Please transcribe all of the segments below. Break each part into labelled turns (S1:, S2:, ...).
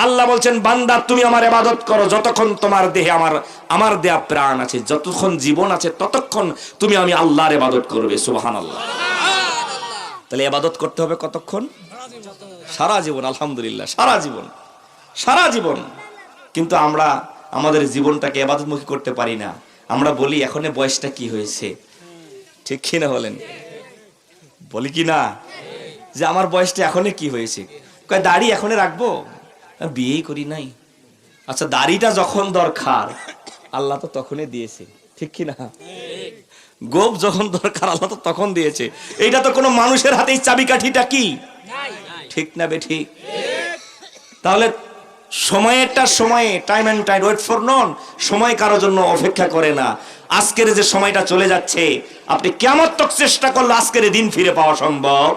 S1: আল্লাহ বলছেন বান্দা তুমি আমার ইবাদত করো যতক্ষণ তোমার দেহে আমার দেয়া প্রাণ আছে, যতক্ষণ জীবন আছে ততক্ষণ তুমি আমি আল্লাহর ইবাদত করবে। সুবহানাল্লাহ। তাহলে ইবাদত করতে হবে কতক্ষণ? সারা জীবন। আলহামদুলিল্লাহ, সারা জীবন। কিন্তু আমরা আমাদের জীবনটাকে ইবাদতমুখী করতে পারি না। আমরা বলি এখনে বয়সটা কি হয়েছে, ঠিক কি না বলেন? বলি কি না যে আমার বয়সটা এখনে কি হয়েছে? কয় দাড়ি এখনে রাখবো, বিয়েই করি নাই। আচ্ছা দাড়িটা যখন দরকার আল্লাহ তো তখনই দিয়েছে, ঠিক কি না? গোপ যখন দরকার আল্লাহ তো তখন দিয়েছে। এইটা তো কোনো মানুষের হাতেই চাবিকাঠিটা কি, ঠিক না বে ঠিক? তাহলে সময়েরটা সময়ে, time and time wait for none. সময় কারোর জন্য অপেক্ষা করে না। আজকের যে সময়টা চলে যাচ্ছে, আপনি কিয়ামত তক চেষ্টা করলে আজকের দিন ফিরে পাওয়া সম্ভব?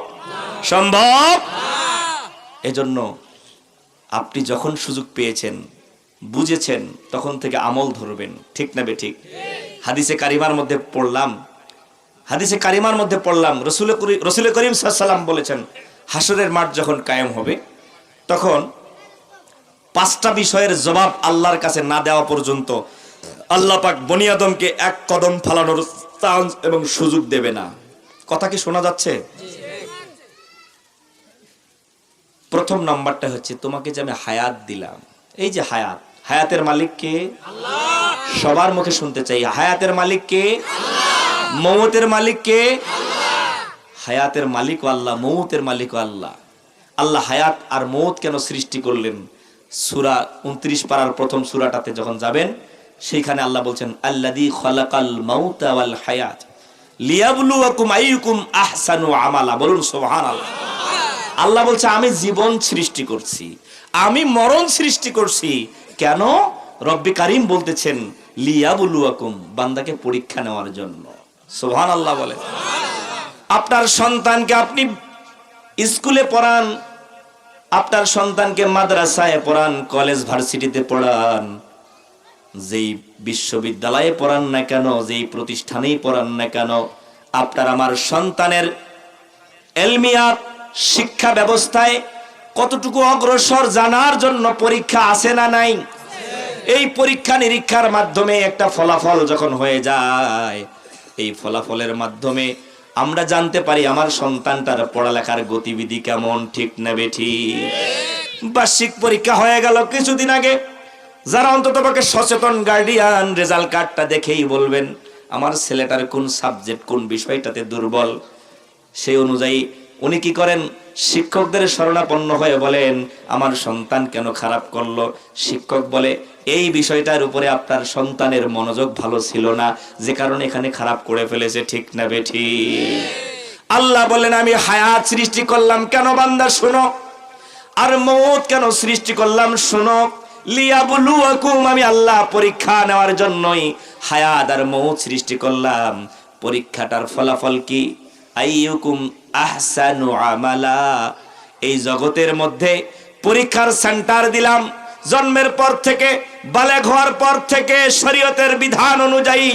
S1: এজন্য আপনি যখন সুযোগ পেয়েছেন, বুঝেছেন, তখন থেকে আমল ধরবেন, ঠিক না বে ঠিক? হাদিসে কারিমার মধ্যে পড়লাম রাসূল করিম সাল্লাল্লাহু আলাইহি ওয়াসাল্লাম বলেছেন হাসরের মাঠ যখন কায়েম হবে তখন 5টা বিষয়ের জবাব আল্লাহর কাছে না দেওয়া পর্যন্ত আল্লাহ পাক বনি আদমকে এক কদম ফালানোর চান্স এবং সুযোগ দেবে না। কথা কি শোনা যাচ্ছে? প্রথম নাম্বারটা হচ্ছে তোমাকে যে আমি হায়াত দিলাম, এই যে হায়াতের মালিক কে? আল্লাহ। সবার মুখে শুনতে চাই, হায়াতের মালিক কে? আল্লাহ। মৌতের মালিক কে? আল্লাহ। হায়াতের মালিক আল্লাহ, মৌতের মালিক আল্লাহ। আল্লাহ হায়াত আর মৌত কেন সৃষ্টি করলেন? সূরা 29 পারার প্রথম সূরাটাতে যখন যাবেন সেইখানে আল্লাহ বলছেন আল্লাযী খালাকাল মাউতা ওয়াল হায়াত লিয়াবলুয়াকুম আইয়ুকুম আহসানু আমালা। বলুন সুবহানাল্লাহ। আল্লাহ বলছে আমি জীবন সৃষ্টি করছি, আমি মরণ সৃষ্টি করছি। কেন? রব্বি কারীম বলতেছেন লিয়াবলুয়াকুম, বান্দাকে পরীক্ষা নেওয়ার জন্য। সুবহানাল্লাহ বলেন। আপনার সন্তানকে আপনি স্কুলে পড়ান, আপনার সন্তানকে মাদ্রাসায় পড়ান, কলেজ ভার্সিটিতে পড়ান, যেই বিশ্ববিদ্যালয়ে পড়ান না কেন, যেই প্রতিষ্ঠানেই পড়ান না কেন, আপনার আমার সন্তানের এলমিয়াত শিক্ষা ব্যবস্থায় কতটুকু অগ্রসর জানার জন্য পরীক্ষা আছে না নাই? এই পরীক্ষা নিরীক্ষার মাধ্যমে একটা ফলাফল যখন হয়ে যায়, এই ফলাফলের মাধ্যমে আমরা জানতে পারি আমার সন্তানটার পড়ালেখার গতিবিধি কেমন, ঠিক না বেঠি? বার্ষিক পরীক্ষা হয়ে গেল কিছুদিন আগে, যারা অন্ততপক্ষে সচেতন গার্ডিয়ান রেজাল্ট কার্ডটা দেখেই বলবেন আমার ছেলেটার কোন সাবজেক্ট, কোন বিষয়টাতে দুর্বল। সেই অনুযায়ী উনি কি করেন? শিক্ষকদের শরণাপন্ন হয়ে বলেন আমার সন্তান কেন খারাপ করলো? শিক্ষক বলে এই বিষয়টার উপরে আপনার সন্তানের মনোযোগ ভালো ছিল না, যে কারণে এখানে খারাপ করে ফেলেছে, ঠিক না বেঠি? আল্লাহ বলেন আমি হায়াত সৃষ্টি করলাম কেন বান্দা শোনো, আর মওত কেন সৃষ্টি করলাম শোনো। লিয়াবলুয়াকুম, আমি আল্লাহ পরীক্ষা নেওয়ার জন্যই হায়াত আর মওত সৃষ্টি করলাম। পরীক্ষাটার ফলাফল কি? আইয়ুকুম আহসানু আমালা। এই জগতের মধ্যে পরীক্ষার সেন্টার দিলাম। জন্মের পর থেকে বালেগ হওয়ার পর থেকে শরীয়তের বিধান অনুযায়ী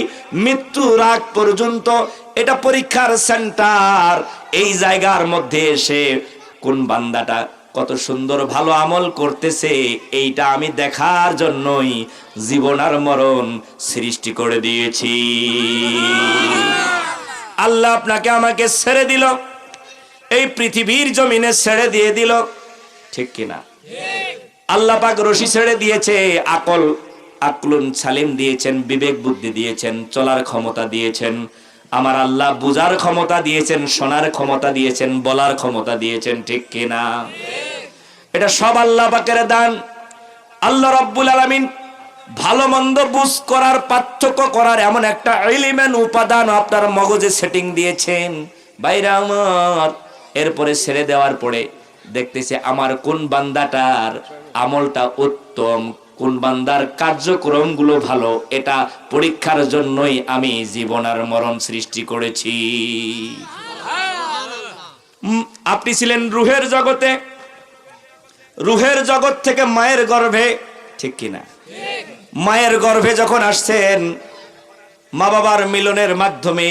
S1: মৃত্যুর আগ পর্যন্ত এটা পরীক্ষার সেন্টার। এই জায়গার মধ্যে এসে কোন বান্দাটা কত সুন্দর ভালো আমল করতেছে এইটা আমি দেখার জন্যই জীবন আর মরণ সৃষ্টি করে দিয়েছি। আল্লাহ আপনাকে আমাকে ছেড়ে দিল, এই পৃথিবীর জমিনে ছেড়ে দিয়ে দিল, ঠিক কিনা? আল্লাহ পাক রশি ছেড়ে দিয়েছে, আকলুন সালিম দিয়েছেন, বিবেক বুদ্ধি দিয়েছেন, চলার ক্ষমতা দিয়েছেন। আমার আল্লাহ বুঝার ক্ষমতা দিয়েছেন, শোনার ক্ষমতা দিয়েছেন, বলার ক্ষমতা দিয়েছেন, ঠিক কিনা? এটা সব আল্লাহ পাকের দান। আল্লাহ রাব্বুল আলামিন ভালো মন্দ বুঝ করার, পার্থক্য করার এমন একটা ইলমের উপাদান আপনার মগজে সেটিং দিয়েছেন। বাইরে আমার এরপরে ছেড়ে দেওয়ার পরে দেখতেছে আমার কোন বান্দাটার আমলটা উত্তম, কোন বান্দার কার্যক্রমগুলো ভালো, এটা পরীক্ষার জন্যই আমি জীবন আর মরণ সৃষ্টি করেছি। আপনি ছিলেন রুহের জগতে, রুহের জগৎ থেকে মায়ের গর্ভে, ঠিক কিনা? মায়ের গর্ভে যখন আসছেন, মা বাবার মিলনের মাধ্যমে,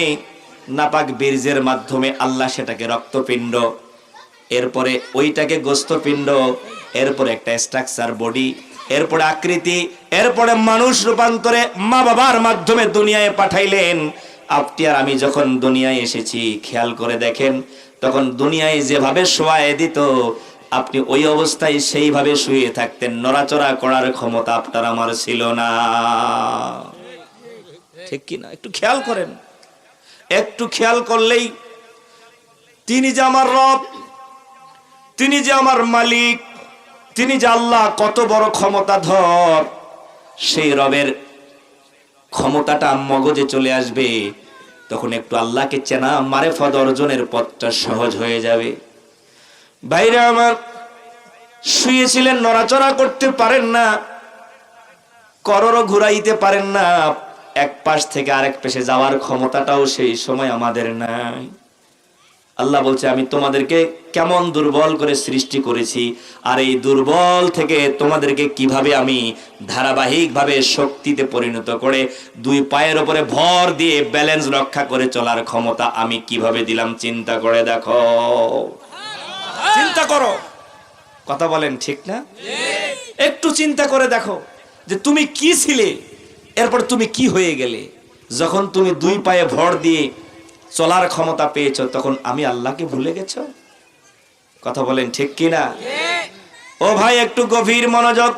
S1: নাপাক বীর্যের মাধ্যমে আল্লাহ সেটাকে রক্তপিণ্ড, এরপরে ওইটাকে গোস্তপিণ্ড, এরপরে একটা স্ট্রাকচার বডি, এরপরে আকৃতি, এরপরে মানুষ রূপান্তরে মা বাবার মাধ্যমে দুনিয়ায় পাঠাইলেন। আপনি আর আমি যখন দুনিয়ায় এসেছি খেয়াল করে দেখেন, তখন দুনিয়ায় যেভাবে শোয়ায় দিত আপনি ওই অবস্থায় সেইভাবে শুয়ে থাকতেন, নড়াচড়া করার ক্ষমতা আপনার আমার ছিল না। ঠিক কি না? একটু খেয়াল করেন, একটু খেয়াল করলেই তিনি যে আমার রব, তিনি যে আমার মালিক, তিনি যে আল্লাহ কত বড় ক্ষমতাধর, সেই রবের ক্ষমতাটা মগজে চলে আসবে। তখন একটু আল্লাহকে চেনা মারেফত অর্জনের পথটা সহজ হয়ে যাবে। ভাইরা আমার, শুয়েছিলেন, নড়াচড়া করতে পারেন না, কররও ঘুরাইতে পারেন না, এক পাশ থেকে আরেক পাশে যাওয়ার ক্ষমতাটাও সেই সময় আমাদের নাই। আল্লাহ বলছে আমি তোমাদেরকে কেমন দুর্বল করে সৃষ্টি করেছি, আর এই দুর্বল থেকে তোমাদেরকে কিভাবে আমি ধারাবাহিকভাবে শক্তিতে পরিণত করে দুই পায়ের উপরে ভর দিয়ে ব্যালেন্স রক্ষা করে চলার ক্ষমতা আমি কিভাবে দিলাম চিন্তা করে দেখো। চিন্তা করো, কথা বলেন ঠিক না? একটু চিন্তা করে দেখো যে তুমি কি ছিলে, এরপর তুমি কি হয়ে গেলে। যখন তুমি দুই পায়ে ভর দিয়ে চলার ক্ষমতা পেয়েছো, তখন আমি আল্লাহকে ভুলে গেছো। কথা বলেন ঠিক কিনা? ও ভাই, একটু গভীর মনোযোগ।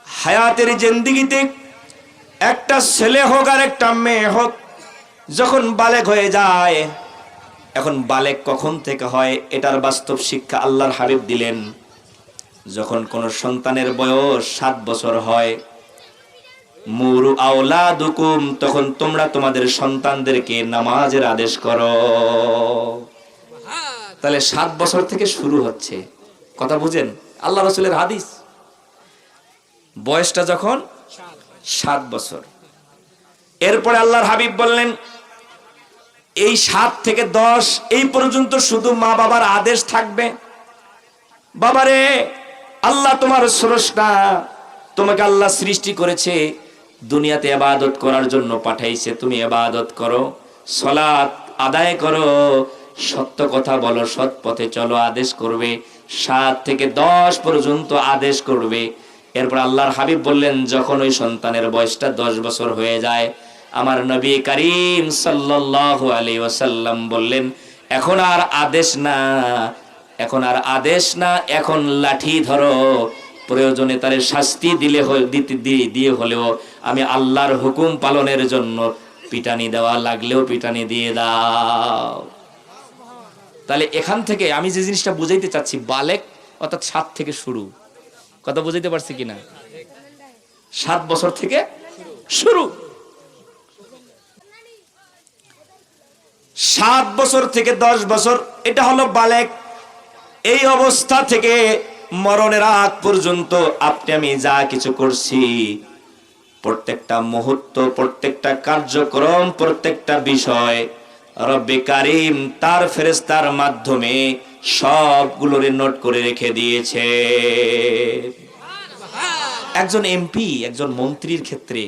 S1: হায়াতের জিন্দেগিতে একটা ছেলে হোক আর একটা মেয়ে হোক, যখন বালেগ হয়ে যায়, এখন বালেগ কখন থেকে হয় এটার বাস্তব শিক্ষা আল্লাহর হাবিব দিলেন। যখন কোন সন্তানের বয়স 7 বছর হয়, মুরু আওলাদুকুম, তখন তোমরা তোমাদের সন্তানদেরকে নামাজের আদেশ করো। তাহলে 7 বছর থেকে শুরু হচ্ছে, কথা বুঝেন? আল্লাহ রাসূলের হাদিস, বয়সটা যখন 7 বছর। এরপরে আল্লাহর হাবিব বললেন এই 7 থেকে 10 এই পর্যন্ত শুধু মা বাবার আদেশ থাকবে। বাবারে, আল্লাহ তোমার স্রষ্টা, তোমাকে আল্লাহ সৃষ্টি করেছে, দুনিয়াতে ইবাদত করার জন্য পাঠাইছে, তুমি ইবাদত করো, সালাত আদায় করো, সত্য কথা বলো, সৎ পথে চলো, আদেশ করবে। 7 থেকে 10 পর্যন্ত আদেশ করবে। এরপর আল্লাহর হাবিব বললেন যখন ওই সন্তানের বয়সটা 10 বছর হয়ে যায়, আমার নবী করিম সাল্লাল্লাহু আলাইহি ওয়াসাল্লাম বললেন এখন আর আদেশ না, এখন আর আদেশ না, এখন লাঠি ধরো, প্রয়োজনে তারে শাস্তি দিয়ে হলেও আমি আল্লাহর হুকুম পালনের জন্য পিটানি দেওয়া লাগলেও পিটানি দিয়ে দাও। তাহলে এখান থেকে আমি যে জিনিসটা বুঝাইতে চাচ্ছি, বালেক অর্থাৎ 7 থেকে শুরু। কথা বুঝাইতে পারছি কিনা? 7 বছর থেকে শুরু। 7 বছর থেকে 10 বছর এটা হলো বালেক। এই অবস্থা থেকে মরণের আগ পর্যন্ত আপনি আমি যা কিছু করছি, প্রত্যেকটা মুহূর্ত, প্রত্যেকটা কার্যক্রম, প্রত্যেকটা বিষয় রব্বে কারীম তার ফেরেশতার মাধ্যমে সবগুলোরে নোট করে রেখে দিয়েছে। একজন এমপি, একজন মন্ত্রীর ক্ষেত্রে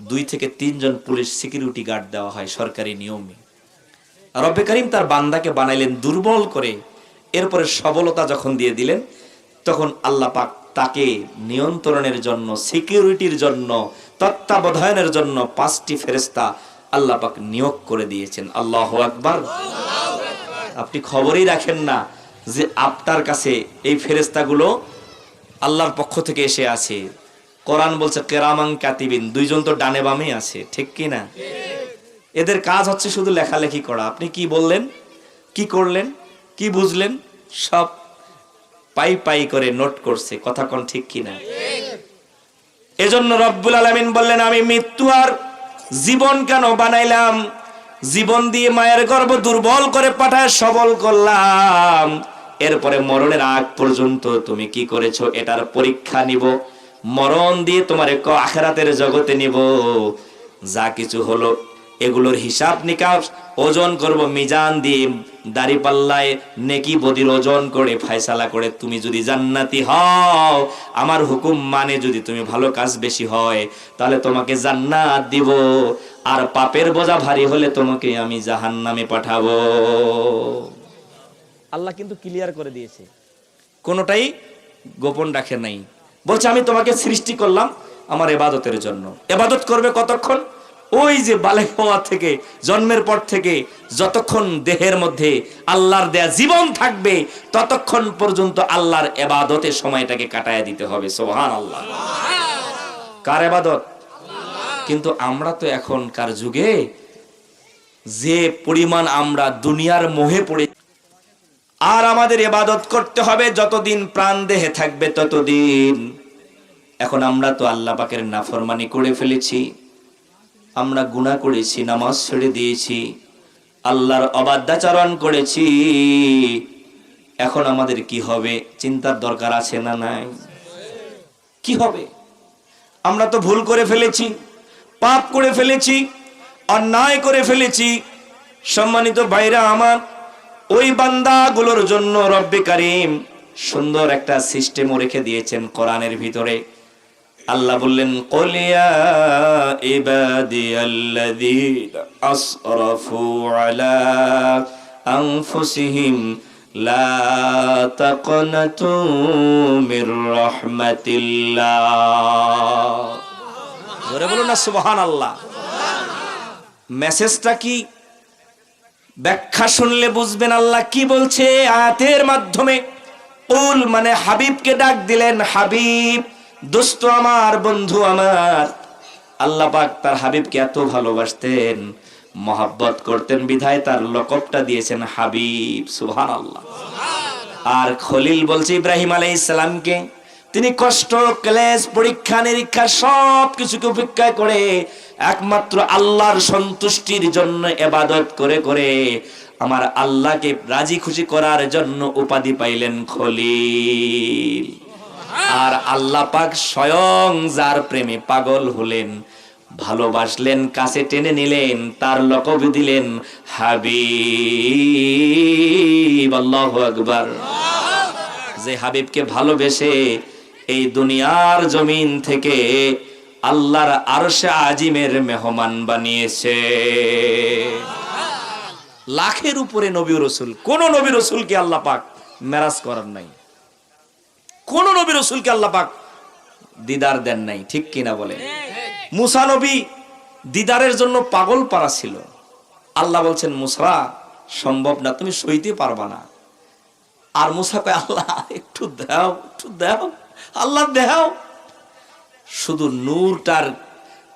S1: 2 থেকে 3 জন পুলিশ সিকিউরিটি গার্ড দেওয়া হয় সরকারি নিয়মে। রব্বে কারীম তার বান্দাকে বানাইলেন দুর্বল করে, এরপরে সবলতা যখন দিয়ে দিলেন, তখন আল্লাহ পাক তাকে নিয়ন্ত্রণের জন্য, সিকিউরিটির জন্য, তত্ত্বাবধানের জন্য 5টি ফেরেশতা আল্লাহ পাক নিয়োগ করে দিয়েছেন। আল্লাহু আকবার। আপনি খবরই রাখেন না যে আপনার কাছে এই ফেরেশতাগুলো আল্লাহর পক্ষ থেকে এসে আছে। কোরআন বলছে কিরামান কাতিবিন, 2 জন তো ডানে বামে আছে, ঠিক কি না? এদের কাজ হচ্ছে শুধু লেখালেখি করা। আপনি কি বললেন, কি করলেন, কি বুঝলেন, সব পাই পাই করে নোট করছে। কথা কোন ঠিক কিনা? এজন্য রব্বুল আলামিন বললেন আমি মৃত্যু আর জীবন কেন বানাইলাম? জীবন দিয়ে মায়ের গর্ভ দুর্বল করে পাঠায় সবল করলাম, এরপরে মরণের আগ পর্যন্ত তুমি কি করেছো এটার পরীক্ষা নিব। মরণ দিয়ে তোমার আখিরাতের জগতে নিব। যা কিছু হলো এগুলোর হিসাব নিকাশ ওজন করব মিজান দিয়ে, দাড়ি পাল্লায় নেকি বদির ওজন করে ফয়সালা করে তুমি যদি জান্নাতি হও, আমার হুকুম মানে যদি তুমি ভালো কাজ বেশি হয়, তাহলে তোমাকে জান্নাত দিব, আর পাপের বোঝা ভারী হলে তোমাকে আমি জাহান্নামে পাঠাবো। আল্লাহ কিন্তু ক্লিয়ার করে দিয়েছে, কোনোটাই গোপন রাখে নাই। বলছে আমি তোমাকে সৃষ্টি করলাম আমার ইবাদতের জন্য। ইবাদত করবে কতক্ষণ? ওই যে বালেগ হওয়া থেকে, জন্মের পর থেকে যতক্ষণ দেহের মধ্যে আল্লাহর দেয়া জীবন থাকবে ততক্ষণ পর্যন্ত আল্লাহর ইবাদতে সময়টাকে কাটায় দিতে হবে। সুবহানাল্লাহ। কার ইবাদত? কিন্তু আমরা তো এখনকার যুগে যে পরিমাণ আমরা দুনিয়ার মোহে পড়ে, আর আমাদের ইবাদত করতে হবে যতদিন প্রাণ দেহে থাকবে ততদিন। এখন আমরা তো আল্লাহ পাকের নাফরমানি করে ফেলেছি, আমরা গুনাহ করেছি, নামাজ ছেড়ে দিয়েছি, আল্লাহর অবাধ্যাচরণ করেছি। এখন আমাদের কি হবে চিন্তার দরকার আছে না নাই? কি হবে? আমরা তো ভুল করে ফেলেছি, পাপ করে ফেলেছি, অন্যায় করে ফেলেছি। সম্মানিত ভাইরা আমার, ওই বান্দাগুলোর জন্য রব্বে কারীম সুন্দর একটা সিস্টেম রেখে দিয়েছেন কোরআনের ভিতরে। আল্লাহ বললেন, কুল ইয়া ইবাদিয়াল্লাযীনা আসরাফু আলা আনফুসিহিম লা তাকনাতু মির রাহমাতিল্লাহ। জোরে বলুন না সুবহানাল্লাহ। মেসেজটা কি? ব্যাখ্যা শুনলে বুঝবেন আল্লাহ কি বলছে আয়াতের মাধ্যমে। কুল মানে হাবিবকে ডাক দিলেন, হাবিব, দোস্ত আমার, বন্ধু আমার। আল্লাহ পাক তার হাবিবকে এত ভালোবাসতেন, মহব্বত করতেন, বিধায় তার লকবটা দিয়েছেন হাবিব। সুবহানাল্লাহ। আর খলিল বলছে ইব্রাহিম আলাইহিস সালামকে, তিনি কষ্ট, ক্লেশ, পরীক্ষা নিরীক্ষা সব কিছুকে উপেক্ষা করে একমাত্র আল্লাহর সন্তুষ্টির জন্য ইবাদত করে করে আমার আল্লাহকে রাজি খুশি করার জন্য উপাধি পাইলেন খলিল। আর আল্লাহ পাক স্বয়ং যার প্রেমে পাগল হলেন, ভালোবাসলেন, কাছে টেনে নিলেন, তার লকব দিলেন হাবিব। আল্লাহু আকবার। যে হাবিবকে ভালোবেসে এই দুনিয়ার জমিন থেকে আল্লাহর আরশে আজিমের মেহমান বানিয়েছে। লাখের উপরে নবী রাসূল, কোন নবী রাসূলকে আল্লাহ পাক মেরাজ করার নাই, কোন নবী রাসূলকে আল্লাহ পাক দিদার দেন নাই। ঠিক কিনা বলেন? মুসা নবী দিদারের জন্য পাগল পারা ছিল। আল্লাহ বলছেন, মুসা সম্ভব না, তুমি সইতে পারবা না। আর মুসা কয়, আল্লাহ একটু দাও, একটু দাও, আল্লাহ দাও। শুধু নূরটার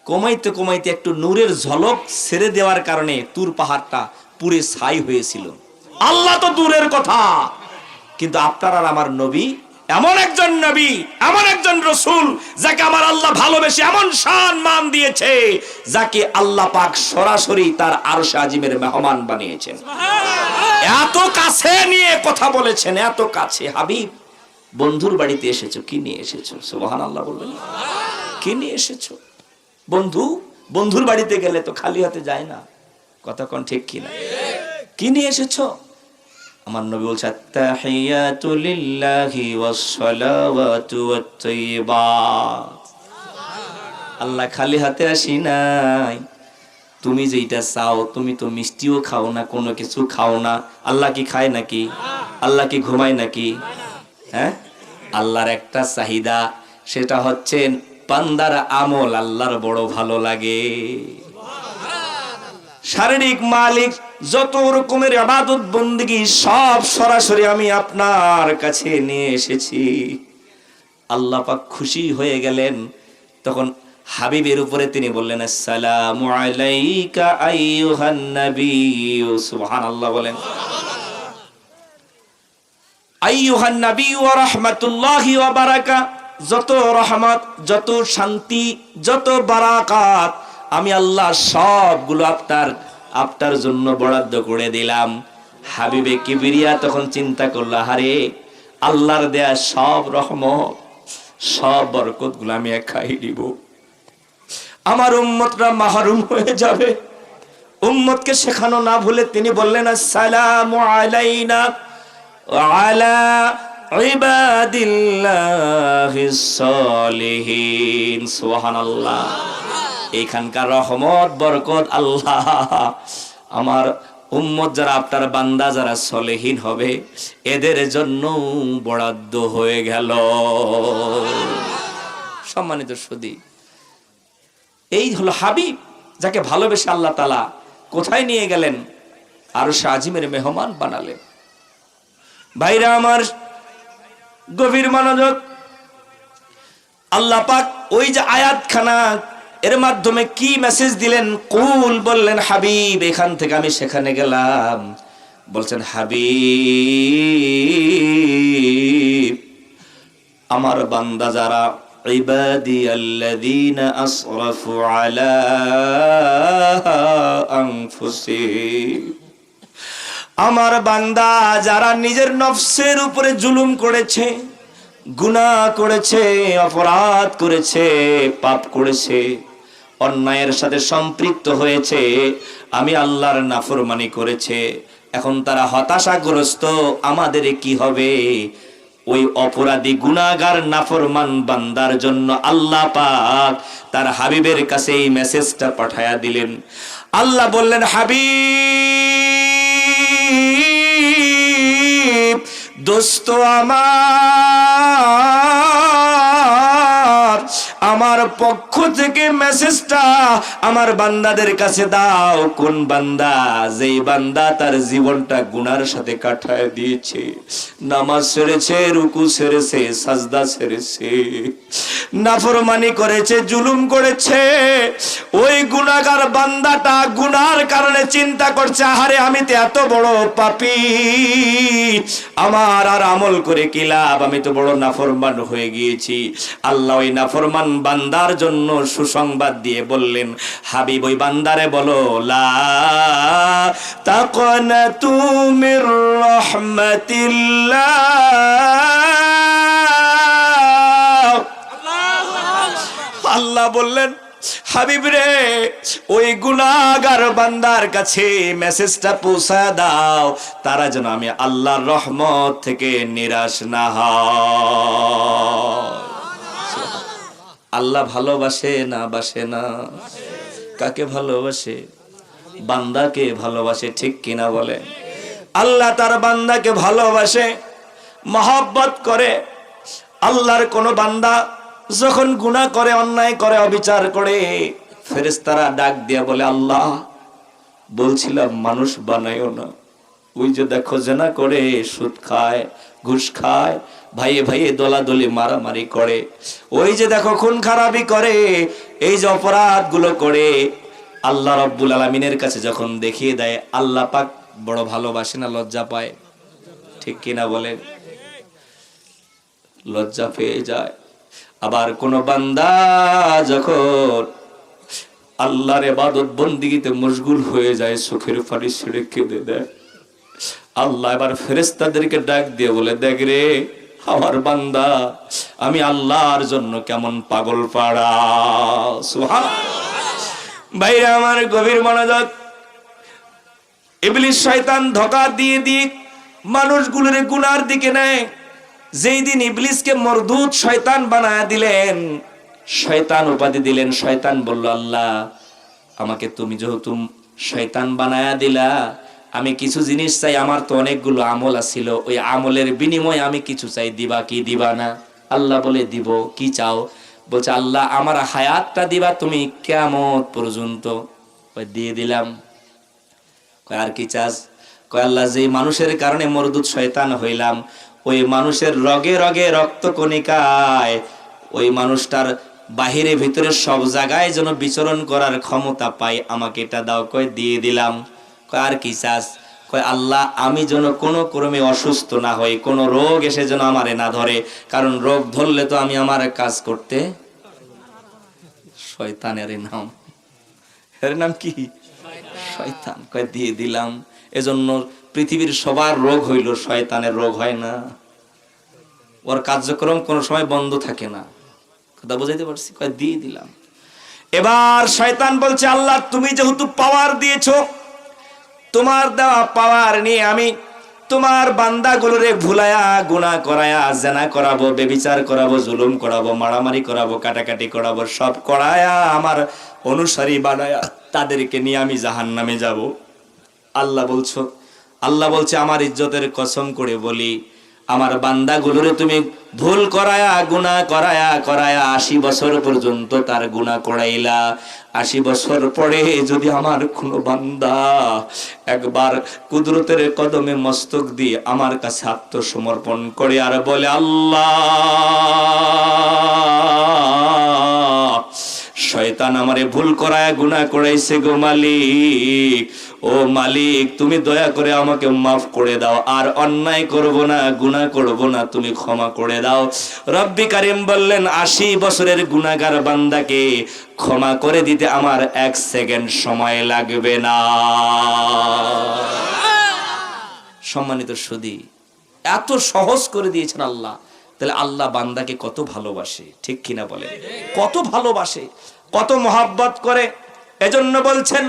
S1: কমাইতে কমাইতে একটু নূরের ঝলক ছেড়ে দেওয়ার কারণে তুর পাহাড়টা পুরে ছাই হয়েছিল। আল্লাহ তো দূরের কথা, কিন্তু আপনার আর আমার নবী এমন একজন নবী, এমন একজন রাসূল যাকে আমার আল্লাহ ভালোবেসে এমন শান মান দিয়েছে, যাকে আল্লাহ পাক সরাসরি তার আরশ আজিমের মেহমান বানিয়েছেন। এত কাছে নিয়ে কথা বলেছেন, এত কাছে। হাবিব, বন্ধুর বাড়িতে এসেছো, কি নিয়ে এসেছো? সুবহানাল্লাহ বলবেন। কি নিয়ে এসেছো? বন্ধু, বন্ধুর বাড়িতে গেলে তো খালি হাতে যায় না, কথা কোন ঠিক কিনা? কি নিয়ে এসেছো? আমার নবী বলছে, আত্তাহিয়াতু লিল্লাহি ওয়াস সালাওয়াতু ওয়াত তাইয়্যিবাত। আল্লাহ খালি হাতে আসি নাই। তুমি যেটা চাও, তুমি তো মিষ্টিও খাও না, কোনো কিছু খাও না। আল্লাহ কি খায় নাকি? আল্লাহ কি ঘুমায় নাকি? হ্যাঁ, আল্লাহর একটা চাহিদা, সেটা হচ্ছে বান্দার আমল আল্লাহর বড় ভালো লাগে। শারীরিক মালিক যত রকমের ইবাদত বندگی সব সরাসরি আমি আপনার কাছে নিয়ে এসেছি। আল্লাহ পাক খুশি হয়ে গেলেন। তখন হাবিবের উপরে তিনি বললেন, আসসালামু আলাইকা আইয়ুহান নবী। সুবহানাল্লাহ বলেন। আইয়ুহান নবী ওয়া রাহমাতুল্লাহি ওয়া বারাকাতুহু। যত রহমত, যত শান্তি, যত বারাকাত আমি আল্লাহ সবগুলো আপনার জন্য বরাদ্দ করে দিলাম। হাবিবে কিবরিয়া তখন চিন্তা করলো, আরে আল্লাহর দেয়া সব রহমত, সব বরকতগুলো আমি একাই দিব, আমার উম্মতরা মাহরুম হয়ে যাবে। উম্মতকে শেখানো না ভুলে তিনি বললেন, আসসালামু আলাইনা ওয়া আলা ইবাদিল্লাহিস সালিহিন। সুবহানাল্লাহ। এখানকার রহমত বরকত আল্লাহ আমার উম্মত যারা আপনার বান্দা যারা সলেহীন হবে এদের জন্য বরাদ্দ হয়ে গেল। সম্মানিত সুধী, এই হলো হাবিব, যাকে ভালোবেসে আল্লাহ তাআলা কোথায় নিয়ে গেলেন? আরশে আজিমের মেহমান বানালেন। ভাইরা আমার, গভীর মনোযোগ। আল্লাহ পাক ওই যে আয়াতখানা, এর মাধ্যমে কি মেসেজ দিলেন? কুল বললেন হাবিব, এখান থেকে আমি সেখানে গেলাম। বলছেন হাবিব, আমার বান্দা যারা, ইবাদিয়াল্লাযীনা আসরাফু আলা আনফুসিহিম, আমার বান্দা যারা নিজের নফসের উপরে জুলুম করেছে, গুনাহ করেছে, অপরাধ করেছে, পাপ করেছে, অন্যায়ের সাথে সম্পৃক্ত হয়েছে, আমি আল্লাহর নাফরমানি করেছে, এখন তারা হতাশাগ্রস্ত, আমাদের কি হবে? ওই অপরাধী গুনাহগার নাফরমান বান্দার জন্য আল্লাহ পাক তার হাবিবের কাছে এই মেসেজটা পাঠায়া দিলেন। আল্লাহ বললেন, হাবিব দোস্ত আমার পক্ষ থেকে মেসেজটা আমার বান্দাদের কাছে দাও। কোন বান্দা? যেই বান্দা তার জীবনটা গুনার সাথে কাটায় দিয়েছে, নামাজ ছেড়েছে, রুকু ছেড়েছে, সাজদা ছেড়েছে, নাফরমানি করেছে, জুলুম করেছে, ওই গুনাহগার বান্দাটা গুনার কারণে চিন্তা করছে, আহারে আমি তো এত বড় পাপী, আমার আর আমল করে কি লাভ, আমি তো বড় নাফরমান হয়ে গিয়েছি। আল্লাহ ওই নাফরমান বান্দার জন্য সুসংবাদ দিয়ে বললেন, হাবিব ওই বান্দারে বলো, লা তাকনাতু মির রাহমাতিল্লাহ। আল্লাহ বললেন, হাবিব রে, ওই গুনাহগার বান্দার কাছে মেসেজটা পৌঁছা দাও, তারা যেন আমি আল্লাহর রহমত থেকে নিরাশ না হয়। আল্লাহ ভালোবাসে না বাসে না? কাকে ভালোবাসে? বান্দাকে ভালোবাসে, ঠিক কিনা বলে? আল্লাহ তার বান্দাকে ভালোবাসে, মহব্বত করে। আল্লাহর কোন বান্দা যখন গুনাহ করে, অন্যায় করে, অবিচার করে, ফেরেশতারা ডাক দিয়ে বলে, আল্লাহ বলছিলাম মানুষ বানাইও না। ওই যে দেখো জেনা করে, সুদ খায়, ঘুষ খায়, ভাইয়ে ভাইয়ে দলাদলি মারামারি করে, ওই যে দেখো খুন খারাপি করে, এই যে অপরাধ গুলো করে, আল্লাহ রাব্বুল আলামিনের কাছে যখন দেখিয়ে দেয়, আল্লাহ পাক বড় ভালোবাসে না লজ্জা পায়? ঠিক কিনা বলেন? লজ্জা পেয়ে যায়। আবার কোন বান্দা যখন আল্লাহর ইবাদত বন্দেগীতে মশগুল হয়ে যায়, চোখের পানি ছেড়ে কেঁদে দেয়, আল্লাহ এবার ফেরেশতাদেরকে ডাক দিয়ে বলে, দেখ রে আমার বান্দা, আমি আল্লাহর জন্য কেমন পাগল পাড়া। সুবহানাল্লাহ। ভাইরা আমার, গভীর মনোযোগ। ইবলিস শয়তান ধোঁকা দিয়ে দিয়ে মানুষগুলোর গুনার দিকে নেয়। যেই দিন ইবলিসকে মরদুদ শয়তান বানায়া দিলেন, শয়তান উপাধি দিলেন, শয়তান বলল, আল্লাহ আমাকে তুমি যেহেতু শয়তান বানায়া দিলা, আমি কিছু জিনিস চাই, আমার তো অনেকগুলো আমল আছিল, ওই আমলের বিনিময়ে আমি কিছু চাই, দিবা কি দিবা না? আল্লাহ বলে, দিব। কি চাও? বলছে, আল্লাহ আমার হায়াতটা দিবা তুমি কিয়ামত পর্যন্ত। দিয়ে দিলাম। আর কি চাস? কয় আল্লাহ যে মানুষের কারণে মরদুদ শয়তান হইলাম, ওই মানুষের রগে রগে রক্ত কণিকায় ওই মানুষটার বাহিরে ভিতরে সব জায়গায় যেন বিচরণ করার ক্ষমতা পাই, আমাকে এটা দাও। কয় দিয়ে দিলাম। কয় আর কি চাস? কয় আল্লাহ আমি যেন কোনো ক্রমে অসুস্থ না হই, কোনো রোগ এসে যেন আমারে না ধরে, কারণ রোগ ধরলে তো আমি আমার কাজ করতে। শয়তানের নাম, এর নাম কি? শয়তান। কয় দিয়ে দিলাম। এজন্য পৃথিবীর সবার রোগ হইল, শয়তানের রোগ হয় না। ওর কার্যক্রম কোনো সময় বন্ধ থাকে না। কথা বুঝাইতে পারছি? কয় দিয়ে দিলাম। এবার শয়তান বলছে, আল্লাহ তুমি যেহেতু পাওয়ার দিয়েছো, তোমার দেওয়া পাওয়ার নিয়ে আমি তোমার বান্দাগুলোরে ভুলায়া, গুনাহ করায়া, জেনা করাবো, বেবিচার করাবো, জুলুম করাবো, মারামারি করাবো, কাটাকাটি করাবো, সব করায়া আমার অনুসারী বানায়া তাদেরকে নিয়ে আমি জাহান্নামে যাব। আল্লাহ বলছে আমার ইজ্জতের কসম করে বলি, আমার বান্দাগুলোরে তুমি ভুল করায়া গুনাহ করায়া 80 বছর পর্যন্ত তার গুনাহ করাইলা। 80 বছর পরে যদি আমার কোনো বান্দা একবার কুদরতের কদমে মস্তক দিয়ে আমার কাছে আত্মসমর্পণ করে আর বলে আল্লাহ, শয়তান আমারে ভুল করায়া গুনাহ করাইছে গো মালিক, ও মালিক তুমি দয়া করে আমাকে মাফ করে দাও, আর অন্যায় করব না, গুনাহ করব না, তুমি ক্ষমা করে দাও। রব্বি কারীম বললেন 80 বছরের গুনাহগার বান্দাকে ক্ষমা করে দিতে আমার 1 সেকেন্ড সময় লাগবে না। সম্মানিত সুধী, এত সহজ করে দিয়েছেন আল্লাহ। তাহলে আল্লাহ বান্দাকে কত ভালোবাসে, ঠিক কিনা বলেন? কত ভালোবাসে, কত মহাব্বত করে। এজন্য বলছেন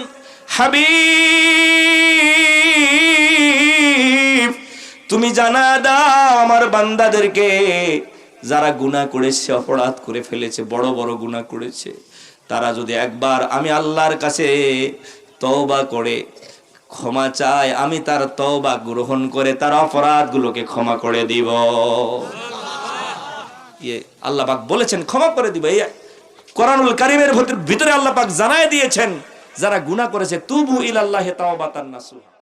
S1: হাবিব তুমি জানা দাও আমার বান্দাদেরকে, যারা গুনাহ করেছে, অপরাধ করে ফেলেছে, বড় বড় গুনাহ করেছে, তারা যদি একবার আমি আল্লাহর কাছে তওবা করে ক্ষমা চায়, আমি তার তওবা গ্রহণ করে তার অপরাধগুলোকে ক্ষমা করে দিব। আল্লাহ পাক বলেছেন ক্ষমা করে দিব। এই কোরআনুল কারীমের ভিতরে আল্লাহ পাক জানায় দিয়েছেন যারা গুনাহ করেছে তুবু ইলাল্লাহি তাওবাতান নাসুহা।